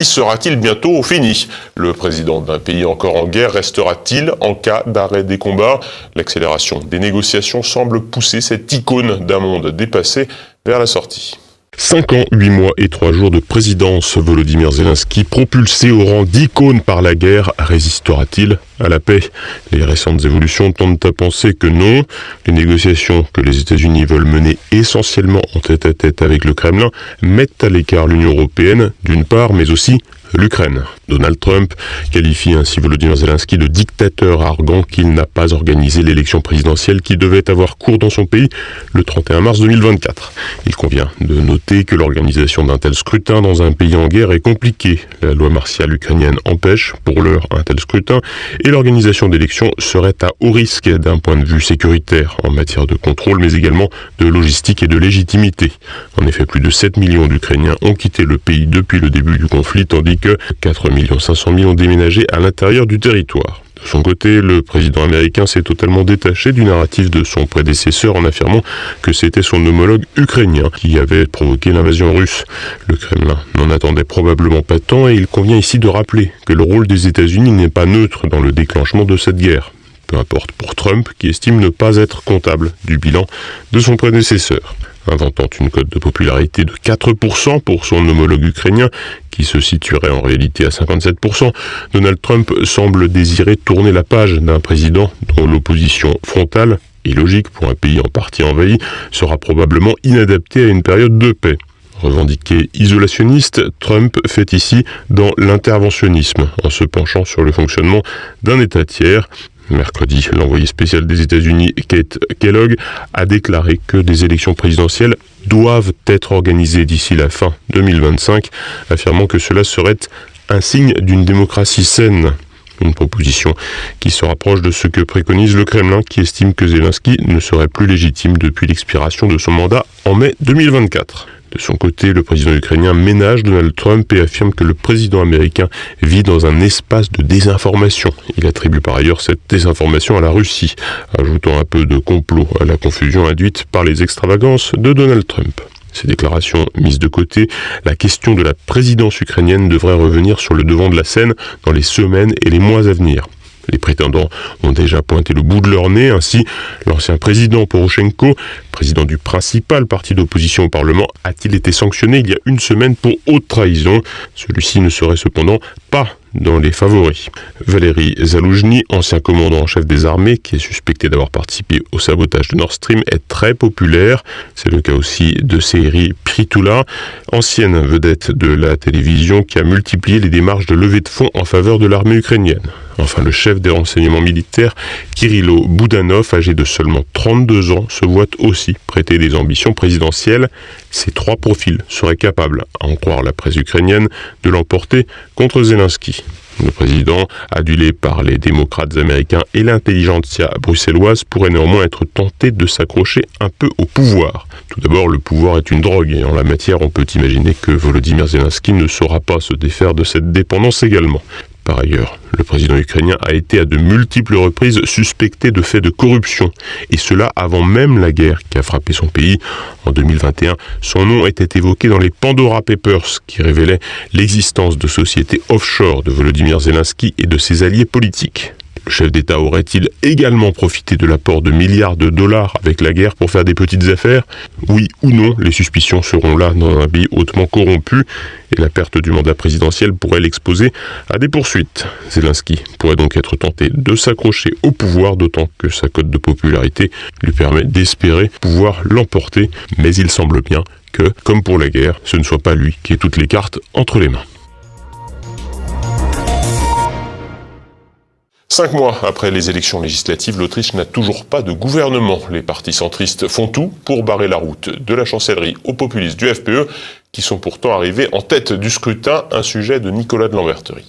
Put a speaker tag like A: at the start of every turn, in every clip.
A: Sera-t-il bientôt fini? Le président d'un pays encore en guerre restera-t-il en cas d'arrêt des combats? L'accélération des négociations semble pousser cette icône d'un monde dépassé vers la sortie.
B: 5 ans, 8 mois et 3 jours de présidence, Volodymyr Zelensky, propulsé au rang d'icône par la guerre, résistera-t-il à la paix? Les récentes évolutions tendent à penser que non. Les négociations que les États-Unis veulent mener essentiellement en tête-à-tête avec le Kremlin mettent à l'écart l'Union européenne, d'une part, mais aussi l'Ukraine. Donald Trump qualifie ainsi Volodymyr Zelensky de dictateur, arguant qu'il n'a pas organisé l'élection présidentielle qui devait avoir cours dans son pays le 31 mars 2024. Il convient de noter que l'organisation d'un tel scrutin dans un pays en guerre est compliquée. La loi martiale ukrainienne empêche, pour l'heure, un tel scrutin, et l'organisation d'élections serait à haut risque d'un point de vue sécuritaire, en matière de contrôle, mais également de logistique et de légitimité. En effet, plus de 7 millions d'Ukrainiens ont quitté le pays depuis le début du conflit, tandis que 4 500 000 ont déménagé à l'intérieur du territoire. De son côté, le président américain s'est totalement détaché du narratif de son prédécesseur en affirmant que c'était son homologue ukrainien qui avait provoqué l'invasion russe. Le Kremlin n'en attendait probablement pas tant et il convient ici de rappeler que le rôle des États-Unis n'est pas neutre dans le déclenchement de cette guerre. Peu importe pour Trump qui estime ne pas être comptable du bilan de son prédécesseur. Inventant une cote de popularité de 4% pour son homologue ukrainien, qui se situerait en réalité à 57%, Donald Trump semble désirer tourner la page d'un président dont l'opposition frontale, et logique pour un pays en partie envahi, sera probablement inadaptée à une période de paix. Revendiqué isolationniste, Trump fait ici dans l'interventionnisme, en se penchant sur le fonctionnement d'un État tiers. Mercredi, l'envoyé spécial des États-Unis, Kate Kellogg, a déclaré que des élections présidentielles doivent être organisées d'ici la fin 2025, affirmant que cela serait un signe d'une démocratie saine. Une proposition qui se rapproche de ce que préconise le Kremlin, qui estime que Zelensky ne serait plus légitime depuis l'expiration de son mandat en mai 2024. De son côté, le président ukrainien ménage Donald Trump et affirme que le président américain vit dans un espace de désinformation. Il attribue par ailleurs cette désinformation à la Russie, ajoutant un peu de complot à la confusion induite par les extravagances de Donald Trump. Ces déclarations mises de côté, la question de la présidence ukrainienne devrait revenir sur le devant de la scène dans les semaines et les mois à venir. Les prétendants ont déjà pointé le bout de leur nez, ainsi l'ancien président Poroshenko, président du principal parti d'opposition au Parlement, a-t-il été sanctionné il y a une semaine pour haute trahison. Celui-ci ne serait cependant pas dans les favoris. Valéry Zaloujny, ancien commandant en chef des armées, qui est suspecté d'avoir participé au sabotage de Nord Stream, est très populaire. C'est le cas aussi de Serhiy Prytula, ancienne vedette de la télévision qui a multiplié les démarches de levée de fonds en faveur de l'armée ukrainienne. Enfin, le chef des renseignements militaires, Kirilo Boudanov, âgé de seulement 32 ans, se voit aussi prêter des ambitions présidentielles. Ces trois profils seraient capables, à en croire la presse ukrainienne, de l'emporter contre Zelensky. Le président, adulé par les démocrates américains et l'intelligentsia bruxelloise, pourrait néanmoins être tenté de s'accrocher un peu au pouvoir. Tout d'abord, le pouvoir est une drogue, et en la matière, on peut imaginer que Volodymyr Zelensky ne saura pas se défaire de cette dépendance également. Par ailleurs, le président ukrainien a été à de multiples reprises suspecté de faits de corruption, et cela avant même la guerre qui a frappé son pays. En 2021, son nom était évoqué dans les Pandora Papers, qui révélaient l'existence de sociétés offshore de Volodymyr Zelensky et de ses alliés politiques. Le chef d'État aurait-il également profité de l'apport de milliards de dollars avec la guerre pour faire des petites affaires? Oui ou non, les suspicions seront là dans un pays hautement corrompu et la perte du mandat présidentiel pourrait l'exposer à des poursuites. Zelensky pourrait donc être tenté de s'accrocher au pouvoir, d'autant que sa cote de popularité lui permet d'espérer pouvoir l'emporter. Mais il semble bien que, comme pour la guerre, ce ne soit pas lui qui ait toutes les cartes entre les mains.
A: 5 mois après les élections législatives, l'Autriche n'a toujours pas de gouvernement. Les partis centristes font tout pour barrer la route de la chancellerie aux populistes du FPE, qui sont pourtant arrivés en tête du scrutin, un sujet de Nicolas de Lamberterie.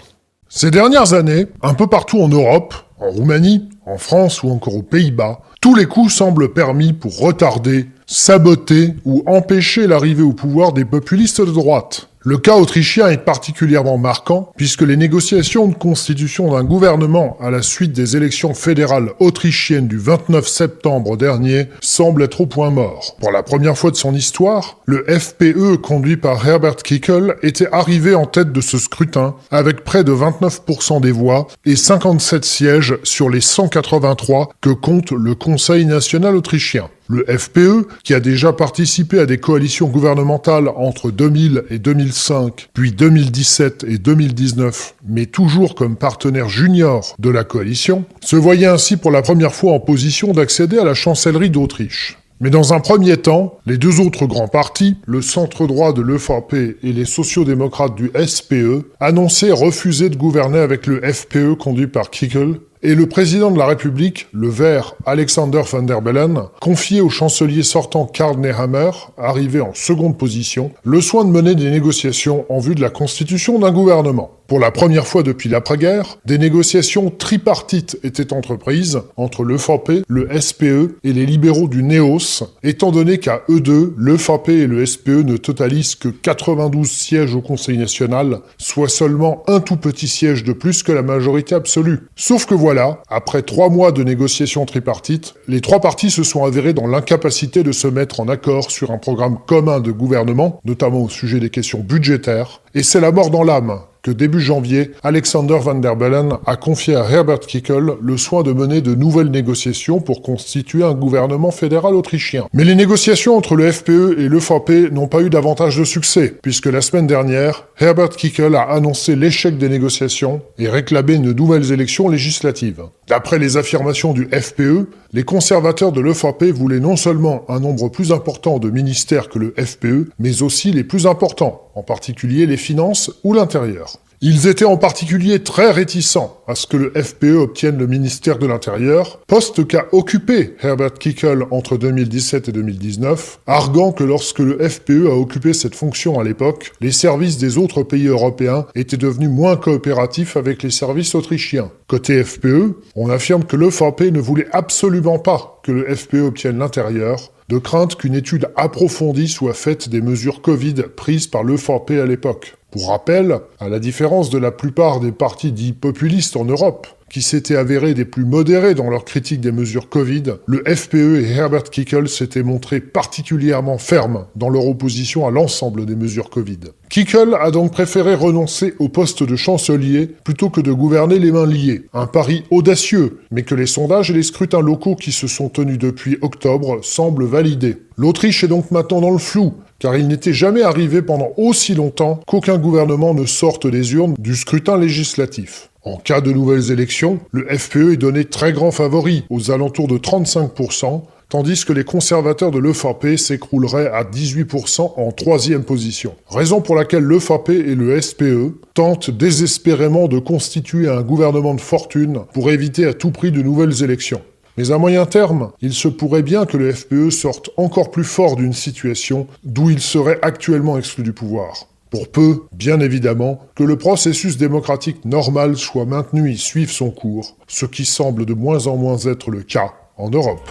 C: Ces dernières années, un peu partout en Europe, en Roumanie, en France ou encore aux Pays-Bas, tous les coups semblent permis pour retarder, saboter ou empêcher l'arrivée au pouvoir des populistes de droite. Le cas autrichien est particulièrement marquant puisque les négociations de constitution d'un gouvernement à la suite des élections fédérales autrichiennes du 29 septembre dernier semblent être au point mort. Pour la première fois de son histoire, le FPÖ conduit par Herbert Kickl était arrivé en tête de ce scrutin avec près de 29% des voix et 57 sièges sur les 183 que compte le Conseil national autrichien. Le FPÖ, qui a déjà participé à des coalitions gouvernementales entre 2000 et 2005, puis 2017 et 2019, mais toujours comme partenaire junior de la coalition, se voyait ainsi pour la première fois en position d'accéder à la chancellerie d'Autriche. Mais dans un premier temps, les deux autres grands partis, le centre-droit de l'EVP et les sociaux-démocrates du SPE, annonçaient refuser de gouverner avec le FPÖ conduit par Kickl, et le président de la République, le Vert Alexander Van der Bellen, confiait au chancelier sortant Karl Nehammer, arrivé en seconde position, le soin de mener des négociations en vue de la constitution d'un gouvernement. Pour la première fois depuis l'après-guerre, des négociations tripartites étaient entreprises entre l'EVP, le SPE et les libéraux du NEOS, étant donné qu'à eux deux, l'EVP et le SPE ne totalisent que 92 sièges au Conseil national, soit seulement un tout petit siège de plus que la majorité absolue. Sauf que voilà, après 3 mois de négociations tripartites, les trois partis se sont avérés dans l'incapacité de se mettre en accord sur un programme commun de gouvernement, notamment au sujet des questions budgétaires, et c'est la mort dans l'âme que début janvier, Alexander Van der Bellen a confié à Herbert Kickl le soin de mener de nouvelles négociations pour constituer un gouvernement fédéral autrichien. Mais les négociations entre le FPÖ et l'EVP n'ont pas eu davantage de succès, puisque la semaine dernière, Herbert Kickl a annoncé l'échec des négociations et réclamé de nouvelles élections législatives. D'après les affirmations du FPÖ, les conservateurs de l'EVP voulaient non seulement un nombre plus important de ministères que le FPÖ, mais aussi les plus importants, en particulier les finances ou l'intérieur. Ils étaient en particulier très réticents à ce que le FPÖ obtienne le ministère de l'Intérieur, poste qu'a occupé Herbert Kickl entre 2017 et 2019, arguant que lorsque le FPÖ a occupé cette fonction à l'époque, les services des autres pays européens étaient devenus moins coopératifs avec les services autrichiens. Côté FPÖ, on affirme que l'EVP ne voulait absolument pas que le FPÖ obtienne l'Intérieur, de crainte qu'une étude approfondie soit faite des mesures Covid prises par l'EVP à l'époque. Pour rappel, à la différence de la plupart des partis dits populistes en Europe, qui s'étaient avérés des plus modérés dans leur critique des mesures Covid, le FPÖ et Herbert Kickl s'étaient montrés particulièrement fermes dans leur opposition à l'ensemble des mesures Covid. Kickl a donc préféré renoncer au poste de chancelier plutôt que de gouverner les mains liées. Un pari audacieux, mais que les sondages et les scrutins locaux qui se sont tenus depuis octobre semblent valider. L'Autriche est donc maintenant dans le flou, car il n'était jamais arrivé pendant aussi longtemps qu'aucun gouvernement ne sorte des urnes du scrutin législatif. En cas de nouvelles élections, le FPÖ est donné très grand favori, aux alentours de 35%, tandis que les conservateurs de l'EVP s'écrouleraient à 18% en 3e position. Raison pour laquelle l'EVP et le SPE tentent désespérément de constituer un gouvernement de fortune pour éviter à tout prix de nouvelles élections. Mais à moyen terme, il se pourrait bien que le FPÖ sorte encore plus fort d'une situation d'où il serait actuellement exclu du pouvoir. Pour peu, bien évidemment, que le processus démocratique normal soit maintenu et suive son cours, ce qui semble de moins en moins être le cas en Europe.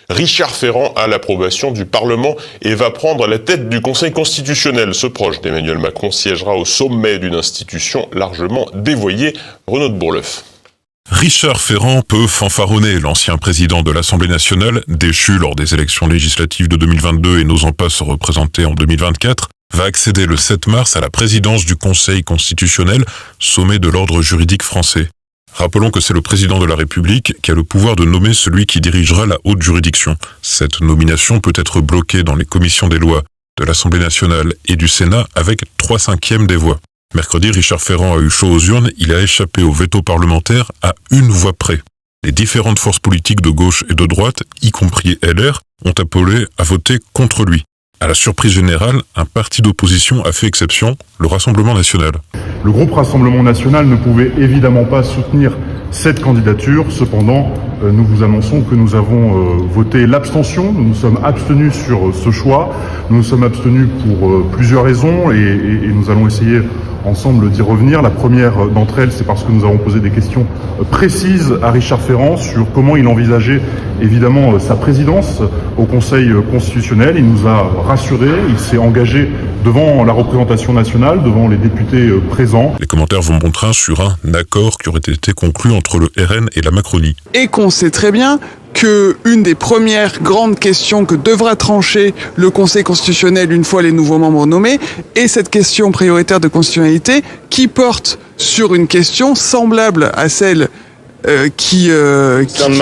A: Richard Ferrand a l'approbation du Parlement et va prendre la tête du Conseil constitutionnel. Ce proche d'Emmanuel Macron siégera au sommet d'une institution largement dévoyée. Renaud de Bourleuf.
B: Richard Ferrand peut fanfaronner. L'ancien président de l'Assemblée nationale, déchu lors des élections législatives de 2022 et n'osant pas se représenter en 2024, va accéder le 7 mars à la présidence du Conseil constitutionnel, sommet de l'ordre juridique français. Rappelons que c'est le président de la République qui a le pouvoir de nommer celui qui dirigera la haute juridiction. Cette nomination peut être bloquée dans les commissions des lois de l'Assemblée nationale et du Sénat avec 3/5 des voix. Mercredi, Richard Ferrand a eu chaud aux urnes, il a échappé au veto parlementaire à 1 voix près. Les différentes forces politiques de gauche et de droite, y compris LR, ont appelé à voter contre lui. À la surprise générale, un parti d'opposition a fait exception, le Rassemblement national.
D: Le groupe Rassemblement national ne pouvait évidemment pas soutenir cette candidature. Cependant, nous vous annonçons que nous avons voté l'abstention. Nous nous sommes abstenus sur ce choix. Nous nous sommes abstenus pour plusieurs raisons et nous allons essayer ensemble d'y revenir. La première d'entre elles, c'est parce que nous avons posé des questions précises à Richard Ferrand sur comment il envisageait évidemment sa présidence au Conseil constitutionnel. Il nous a rassurés, il s'est engagé devant la représentation nationale, devant les députés présents.
B: Les commentaires vont bon train sur un accord qui aurait été conclu entre le RN et la Macronie.
E: Et qu'on sait très bien qu'une des premières grandes questions que devra trancher le Conseil constitutionnel une fois les nouveaux membres nommés est cette question prioritaire de constitutionnalité qui porte sur une question semblable à celle qui concerne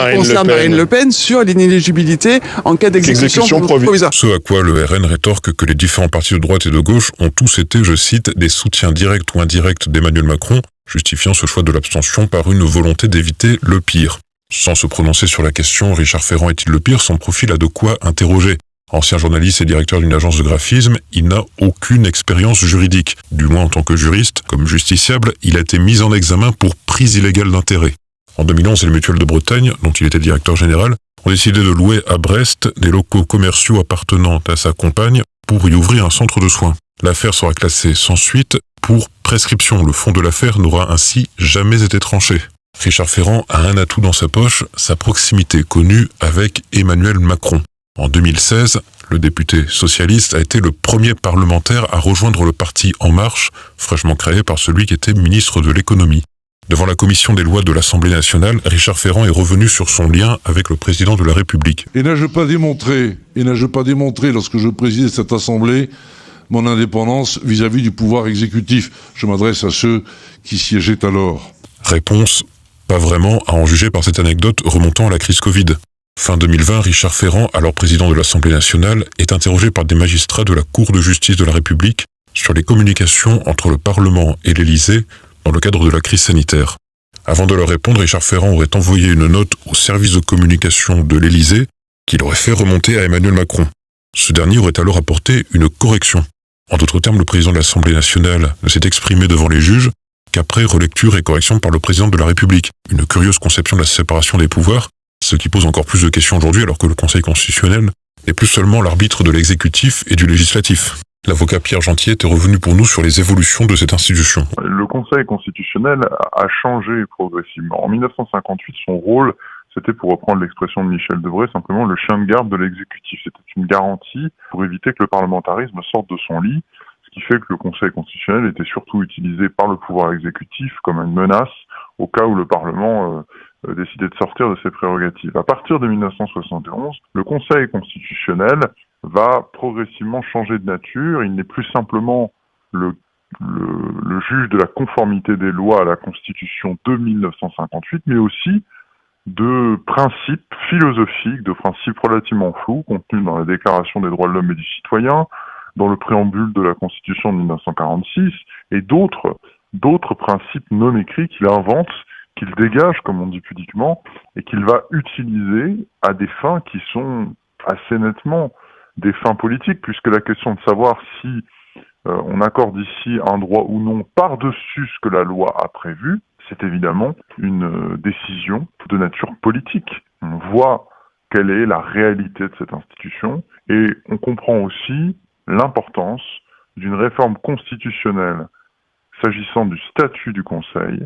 E: Marine Le Pen sur l'inéligibilité en cas d'exécution provisoire.
B: Ce à quoi le RN rétorque que les différents partis de droite et de gauche ont tous été, je cite, des soutiens directs ou indirects d'Emmanuel Macron, justifiant ce choix de l'abstention par une volonté d'éviter le pire. Sans se prononcer sur la question, Richard Ferrand est-il le pire? Son profil a de quoi interroger. Ancien journaliste et directeur d'une agence de graphisme, il n'a aucune expérience juridique. Du moins en tant que juriste, comme justiciable, il a été mis en examen pour prise illégale d'intérêt. En 2011, les Mutuelles de Bretagne, dont il était directeur général, ont décidé de louer à Brest des locaux commerciaux appartenant à sa compagne pour y ouvrir un centre de soins. L'affaire sera classée sans suite pour prescription. Le fond de l'affaire n'aura ainsi jamais été tranché. Richard Ferrand a un atout dans sa poche, sa proximité connue avec Emmanuel Macron. En 2016, le député socialiste a été le premier parlementaire à rejoindre le parti En Marche, fraîchement créé par celui qui était ministre de l'économie. Devant la commission des lois de l'Assemblée nationale, Richard Ferrand est revenu sur son lien avec le président de la République.
F: Et n'ai-je pas démontré, lorsque je présidais cette Assemblée, mon indépendance vis-à-vis du pouvoir exécutif? Je m'adresse à ceux qui siégeaient alors.
B: Réponse, pas vraiment, à en juger par cette anecdote remontant à la crise Covid. Fin 2020, Richard Ferrand, alors président de l'Assemblée nationale, est interrogé par des magistrats de la Cour de justice de la République sur les communications entre le Parlement et l'Élysée dans le cadre de la crise sanitaire. Avant de leur répondre, Richard Ferrand aurait envoyé une note au service de communication de l'Élysée qu'il aurait fait remonter à Emmanuel Macron. Ce dernier aurait alors apporté une correction. En d'autres termes, le président de l'Assemblée nationale ne s'est exprimé devant les juges qu'après relecture et correction par le président de la République. Une curieuse conception de la séparation des pouvoirs, ce qui pose encore plus de questions aujourd'hui alors que le Conseil constitutionnel n'est plus seulement l'arbitre de l'exécutif et du législatif. L'avocat Pierre Gentier était revenu pour nous sur les évolutions de cette institution.
G: Le Conseil constitutionnel a changé progressivement. En 1958, son rôle, c'était, pour reprendre l'expression de Michel Debré, simplement le chien de garde de l'exécutif. C'était une garantie pour éviter que le parlementarisme sorte de son lit, ce qui fait que le Conseil constitutionnel était surtout utilisé par le pouvoir exécutif comme une menace au cas où le Parlement décidait de sortir de ses prérogatives. À partir de 1971, le Conseil constitutionnel va progressivement changer de nature. Il n'est plus simplement le juge de la conformité des lois à la Constitution de 1958, mais aussi de principes philosophiques, de principes relativement flous, contenus dans la Déclaration des droits de l'homme et du citoyen, dans le préambule de la Constitution de 1946, et d'autres principes non écrits qu'il invente, qu'il dégage, comme on dit pudiquement, et qu'il va utiliser à des fins qui sont assez nettement des fins politiques, puisque la question de savoir si on accorde ici un droit ou non par-dessus ce que la loi a prévu, c'est évidemment une décision de nature politique. On voit quelle est la réalité de cette institution et on comprend aussi l'importance d'une réforme constitutionnelle s'agissant du statut du Conseil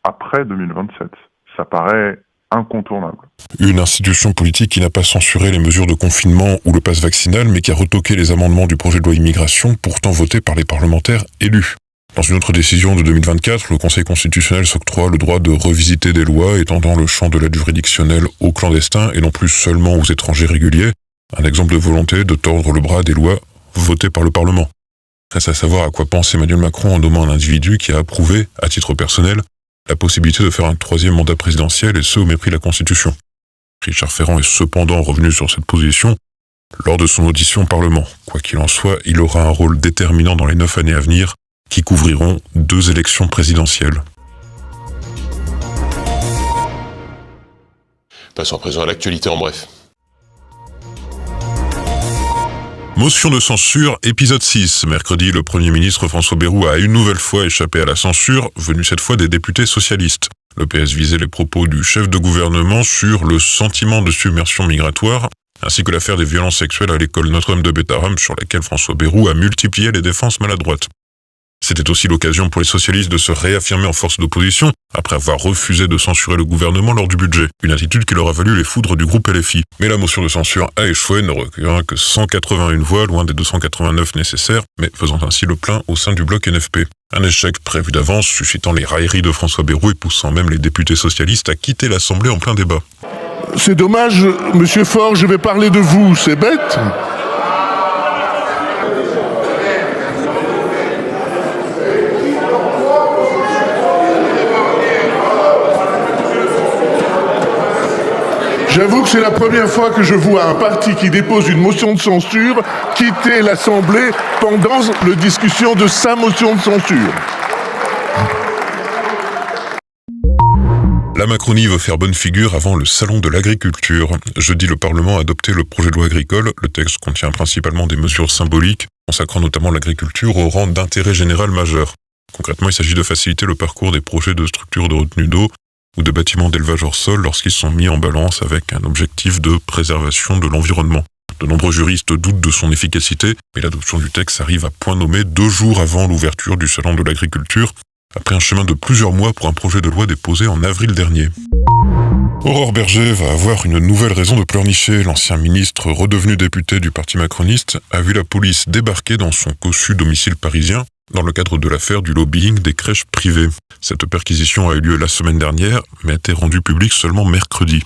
G: après 2027. Ça paraît incontournable.
B: Une institution politique qui n'a pas censuré les mesures de confinement ou le pass vaccinal, mais qui a retoqué les amendements du projet de loi immigration, pourtant votés par les parlementaires élus. Dans une autre décision de 2024, le Conseil constitutionnel s'octroie le droit de revisiter des lois étendant le champ de l'aide juridictionnelle aux clandestins et non plus seulement aux étrangers réguliers, un exemple de volonté de tordre le bras des lois votées par le Parlement. Reste à savoir à quoi pense Emmanuel Macron en nommant un individu qui a approuvé, à titre personnel, la possibilité de faire un troisième mandat présidentiel et ce au mépris de la Constitution. Richard Ferrand est cependant revenu sur cette position lors de son audition au Parlement. Quoi qu'il en soit, il aura un rôle déterminant dans les 9 années à venir qui couvriront 2 élections présidentielles.
A: Passons à présent à l'actualité en bref.
B: Motion de censure, épisode 6. Mercredi, le Premier ministre François Bayrou a une nouvelle fois échappé à la censure, venue cette fois des députés socialistes.
H: Le PS visait les propos du chef de gouvernement sur le sentiment de submersion migratoire, ainsi que l'affaire des violences sexuelles à l'école Notre-Dame de Bétharram sur laquelle François Bayrou a multiplié les défenses maladroites. C'était aussi l'occasion pour les socialistes de se réaffirmer en force d'opposition, après avoir refusé de censurer le gouvernement lors du budget, une attitude qui leur a valu les foudres du groupe LFI. Mais la motion de censure a échoué, ne recueillant que 181 voix, loin des 289 nécessaires, mais faisant ainsi le plein au sein du bloc NFP. Un échec prévu d'avance, suscitant les railleries de François Bayrou et poussant même les députés socialistes à quitter l'Assemblée en plein débat.
I: C'est dommage, monsieur Faure, je vais parler de vous, c'est bête. J'avoue que c'est la première fois que je vois un parti qui dépose une motion de censure quitter l'Assemblée pendant la discussion de sa motion de censure.
H: La Macronie veut faire bonne figure avant le salon de l'agriculture. Jeudi, le Parlement a adopté le projet de loi agricole. Le texte contient principalement des mesures symboliques, consacrant notamment l'agriculture au rang d'intérêt général majeur. Concrètement, il s'agit de faciliter le parcours des projets de structures de retenue d'eau ou de bâtiments d'élevage hors sol lorsqu'ils sont mis en balance avec un objectif de préservation de l'environnement. De nombreux juristes doutent de son efficacité, mais l'adoption du texte arrive à point nommé 2 jours avant l'ouverture du salon de l'agriculture, après un chemin de plusieurs mois pour un projet de loi déposé en avril dernier. Aurore Berger va avoir une nouvelle raison de pleurnicher. L'ancien ministre, redevenu député du parti macroniste, a vu la police débarquer dans son cossu domicile parisien dans le cadre de l'affaire du lobbying des crèches privées. Cette perquisition a eu lieu la semaine dernière, mais a été rendue publique seulement mercredi.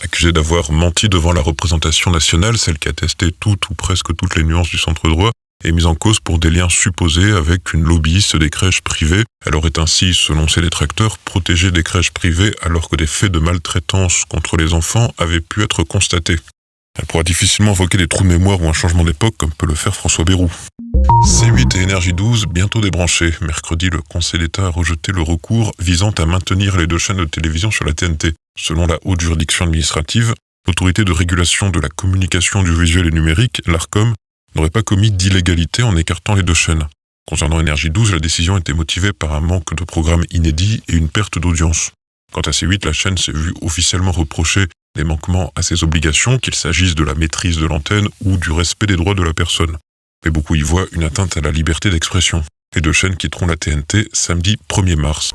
H: Accusée d'avoir menti devant la représentation nationale, celle qui a testé toutes ou presque toutes les nuances du centre droit, est mise en cause pour des liens supposés avec une lobbyiste des crèches privées. Elle aurait ainsi, selon ses détracteurs, protégé des crèches privées alors que des faits de maltraitance contre les enfants avaient pu être constatés. Elle pourra difficilement invoquer des trous de mémoire ou un changement d'époque comme peut le faire François Bayrou. C8 et Énergie 12 bientôt débranchés. Mercredi, le Conseil d'État a rejeté le recours visant à maintenir les 2 chaînes de télévision sur la TNT. Selon la haute juridiction administrative, l'autorité de régulation de la communication audiovisuelle et numérique, l'ARCOM, n'aurait pas commis d'illégalité en écartant les 2 chaînes. Concernant Énergie 12, la décision était motivée par un manque de programmes inédits et une perte d'audience. Quant à C8, la chaîne s'est vue officiellement reprocher des manquements à ses obligations, qu'il s'agisse de la maîtrise de l'antenne ou du respect des droits de la personne. Mais beaucoup y voient une atteinte à la liberté d'expression. Les 2 chaînes quitteront la TNT samedi 1er mars.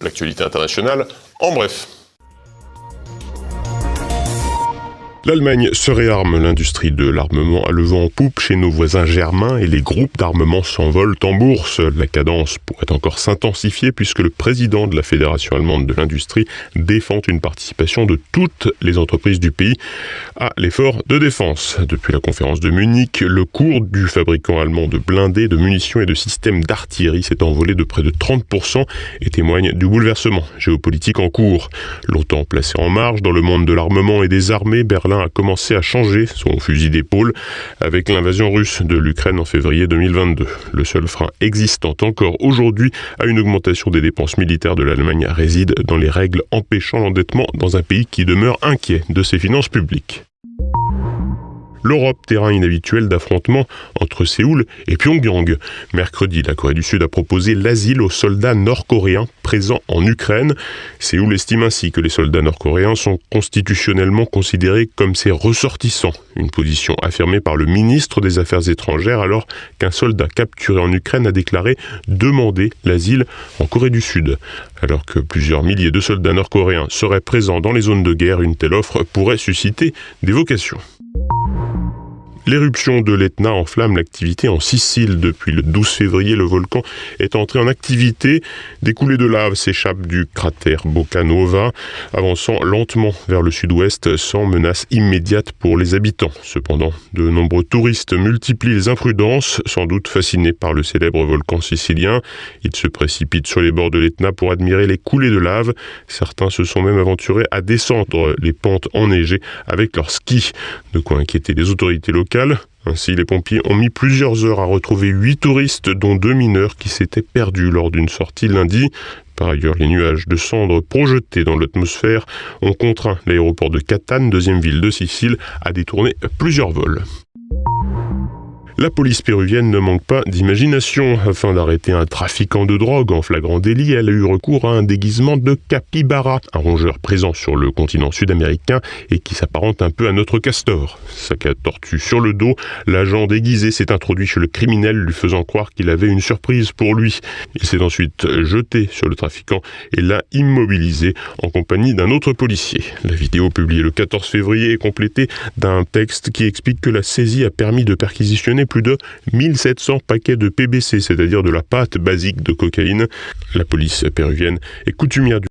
A: L'actualité internationale, en bref.
B: L'Allemagne se réarme, l'industrie de l'armement a le vent en poupe chez nos voisins germains et les groupes d'armement s'envolent en bourse. La cadence pourrait encore s'intensifier puisque le président de la Fédération allemande de l'industrie défend une participation de toutes les entreprises du pays à l'effort de défense. Depuis la conférence de Munich, le cours du fabricant allemand de blindés, de munitions et de systèmes d'artillerie s'est envolé de près de 30% et témoigne du bouleversement géopolitique en cours. Longtemps placé en marge dans le monde de l'armement et des armées, Berlin a commencé à changer son fusil d'épaule avec l'invasion russe de l'Ukraine en février 2022. Le seul frein existant encore aujourd'hui à une augmentation des dépenses militaires de l'Allemagne réside dans les règles empêchant l'endettement dans un pays qui demeure inquiet de ses finances publiques. L'Europe, terrain inhabituel d'affrontement entre Séoul et Pyongyang. Mercredi, la Corée du Sud a proposé l'asile aux soldats nord-coréens présents en Ukraine. Séoul estime ainsi que les soldats nord-coréens sont constitutionnellement considérés comme ses ressortissants. Une position affirmée par le ministre des Affaires étrangères alors qu'un soldat capturé en Ukraine a déclaré demander l'asile en Corée du Sud. Alors que plusieurs milliers de soldats nord-coréens seraient présents dans les zones de guerre, une telle offre pourrait susciter des vocations. L'éruption de l'Etna enflamme l'activité en Sicile. Depuis le 12 février, le volcan est entré en activité. Des coulées de lave s'échappent du cratère Boccanova, avançant lentement vers le sud-ouest sans menace immédiate pour les habitants. Cependant, de nombreux touristes multiplient les imprudences, sans doute fascinés par le célèbre volcan sicilien. Ils se précipitent sur les bords de l'Etna pour admirer les coulées de lave. Certains se sont même aventurés à descendre les pentes enneigées avec leurs skis. De quoi inquiéter les autorités locales. Ainsi, les pompiers ont mis plusieurs heures à retrouver 8 touristes, dont 2 mineurs qui s'étaient perdus lors d'une sortie lundi. Par ailleurs, les nuages de cendres projetés dans l'atmosphère ont contraint l'aéroport de Catane, 2e ville de Sicile, à détourner plusieurs vols. La police péruvienne ne manque pas d'imagination. Afin d'arrêter un trafiquant de drogue en flagrant délit, elle a eu recours à un déguisement de capybara, un rongeur présent sur le continent sud-américain et qui s'apparente un peu à notre castor. Sac à tortue sur le dos, l'agent déguisé s'est introduit chez le criminel, lui faisant croire qu'il avait une surprise pour lui. Il s'est ensuite jeté sur le trafiquant et l'a immobilisé en compagnie d'un autre policier. La vidéo publiée le 14 février est complétée d'un texte qui explique que la saisie a permis de perquisitionner plus de 1700 paquets de PBC, c'est-à-dire de la pâte basique de cocaïne. La police péruvienne est coutumière du